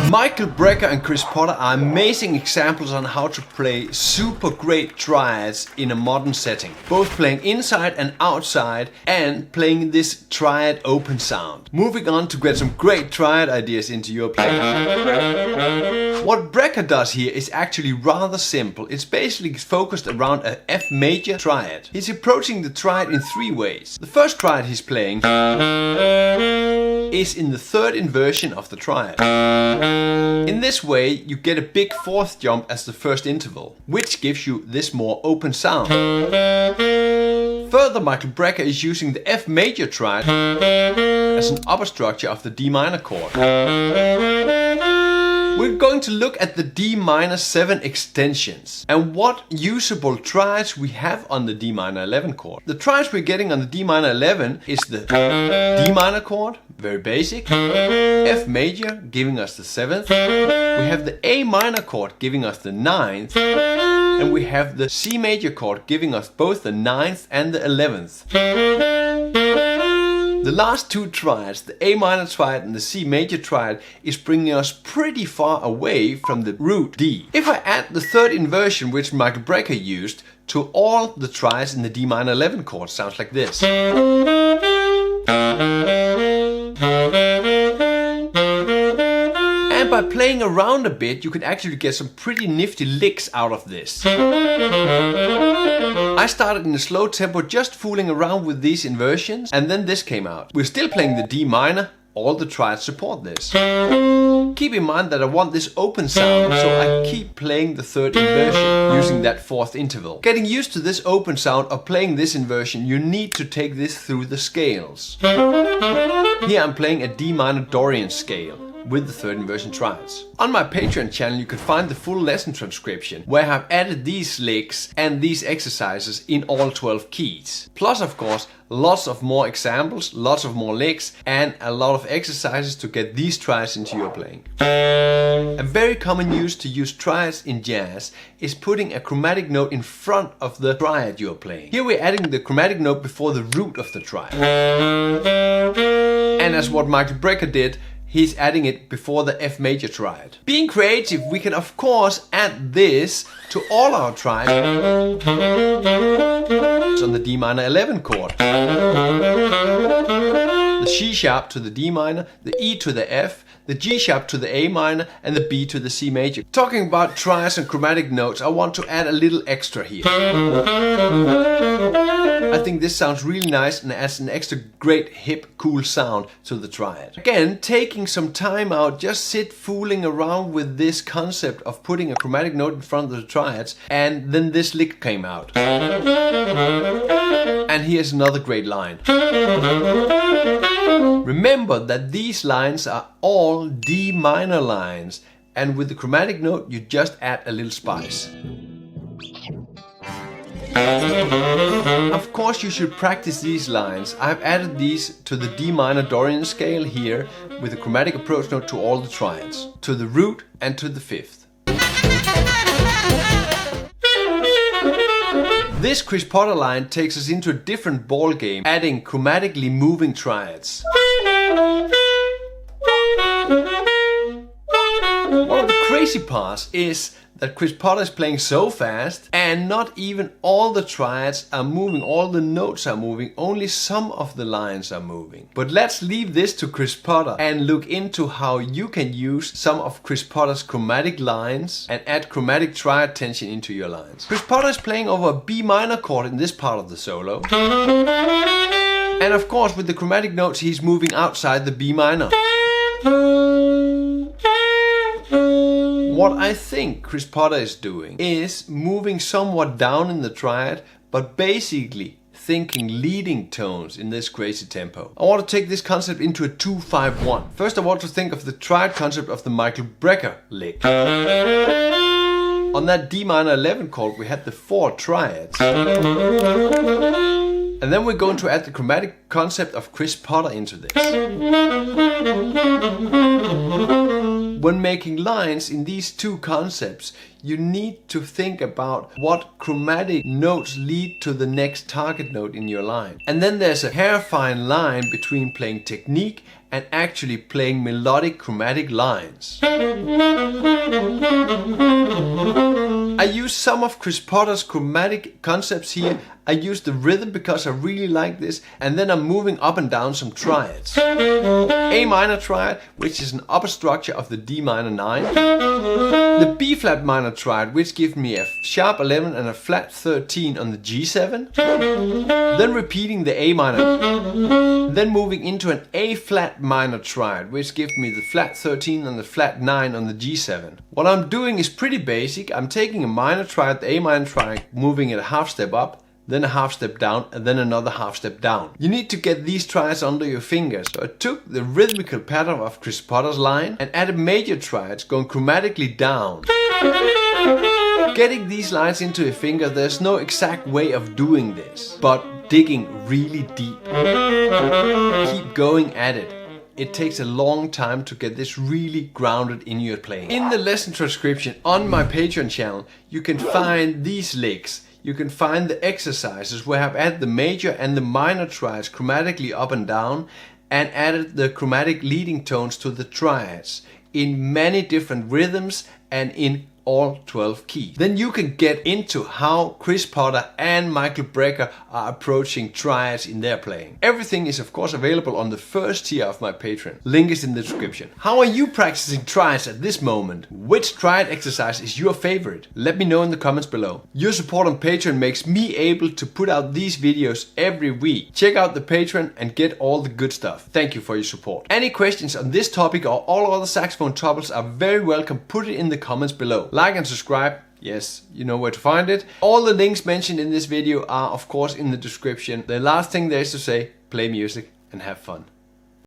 Michael Brecker and Chris Potter are amazing examples on how to play super great triads in a modern setting. Both playing inside and outside and playing this triad open sound. Moving on to get some great triad ideas into your playing. What Brecker does here is actually rather simple. It's basically focused around a F major triad. He's approaching the triad in three ways. The first triad he's playing is in the third inversion of the triad. In this way, you get a big fourth jump as the first interval, which gives you this more open sound. Further, Michael Brecker is using the F major triad as an upper structure of the D minor chord. We're going to look at the D minor 7 extensions and what usable triads we have on the D minor 11 chord. The triads we're getting on the D minor 11 is the D minor chord, very basic, F major giving us the 7th, we have the A minor chord giving us the 9th, and we have the C major chord giving us both the 9th and the 11th. The last two triads, the A minor triad and the C major triad, is bringing us pretty far away from the root D. If I add the third inversion which Michael Brecker used to all the triads in the D minor 11 chord, sounds like this. And by playing around a bit, you can actually get some pretty nifty licks out of this. I started in a slow tempo just fooling around with these inversions, and then this came out. We're still playing the D minor, all the triads support this. Keep in mind that I want this open sound, so I keep playing the third inversion using that fourth interval. Getting used to this open sound or playing this inversion, you need to take this through the scales. Here I'm playing a D minor Dorian scale with the third inversion triads. On my Patreon channel you can find the full lesson transcription where I have added these licks and these exercises in all 12 keys. Plus of course lots of more examples, lots of more licks and a lot of exercises to get these triads into your playing. A very common use to use triads in jazz is putting a chromatic note in front of the triad you're playing. Here we're adding the chromatic note before the root of the triad. And as what Michael Brecker did, he's adding it before the F major triad. Being creative, we can of course add this to all our triads on the D minor 11 chord. The C sharp to the D minor, the E to the F, the G sharp to the A minor and the B to the C major. Talking about triads and chromatic notes, I want to add a little extra here. I think this sounds really nice and adds an extra great hip cool sound to the triad. Again, taking some time out, just sit fooling around with this concept of putting a chromatic note in front of the triads, and then this lick came out. And here's another great line. Remember that these lines are all D minor lines, and with the chromatic note you just add a little spice. Of course you should practice these lines. I've added these to the D minor Dorian scale here with a chromatic approach note to all the triads, to the root and to the fifth. This Chris Potter line takes us into a different ball game, adding chromatically moving triads. One of the crazy parts is that Chris Potter is playing so fast and not even all the triads are moving, all the notes are moving, only some of the lines are moving. But let's leave this to Chris Potter and look into how you can use some of Chris Potter's chromatic lines and add chromatic triad tension into your lines. Chris Potter is playing over a B minor chord in this part of the solo. And of course with the chromatic notes he's moving outside the B minor. What I think Chris Potter is doing is moving somewhat down in the triad, but basically thinking leading tones in this crazy tempo. I want to take this concept into a 2-5-1. First I want to think of the triad concept of the Michael Brecker lick. On that D minor 11 chord we had the 4 triads. And then we're going to add the chromatic concept of Chris Potter into this. When making lines in these two concepts, you need to think about what chromatic notes lead to the next target note in your line. And then there's a hair-fine line between playing technique and actually playing melodic chromatic lines. I use some of Chris Potter's chromatic concepts here. I use the rhythm because I really like this, and then I'm moving up and down some triads. A minor triad, which is an upper structure of the D minor 9. The B flat minor triad, which gives me a sharp 11 and a flat 13 on the G7. Then repeating the A minor. Then moving into an A flat minor triad, which gives me the flat 13 and the flat 9 on the G7. What I'm doing is pretty basic. I'm taking a minor triad, the A minor triad, moving it a half step up, then a half step down, and then another half step down. You need to get these triads under your fingers. So I took the rhythmical pattern of Chris Potter's line and added major triads going chromatically down. Getting these lines into your finger, there's no exact way of doing this, but digging really deep. Keep going at it. It takes a long time to get this really grounded in your playing. In the lesson transcription on my Patreon channel, you can find these licks. You can find the exercises where I've added the major and the minor triads chromatically up and down, and added the chromatic leading tones to the triads in many different rhythms and in all 12 keys. Then you can get into how Chris Potter and Michael Brecker are approaching triads in their playing. Everything is of course available on the first tier of my Patreon. Link is in the description. How are you practicing triads at this moment? Which triad exercise is your favorite? Let me know in the comments below. Your support on Patreon makes me able to put out these videos every week. Check out the Patreon and get all the good stuff. Thank you for your support. Any questions on this topic or all other saxophone topics are very welcome. Put it in the comments below. Like and subscribe. Yes, you know where to find it. All the links mentioned in this video are of course in the description. The last thing there is to say, play music and have fun.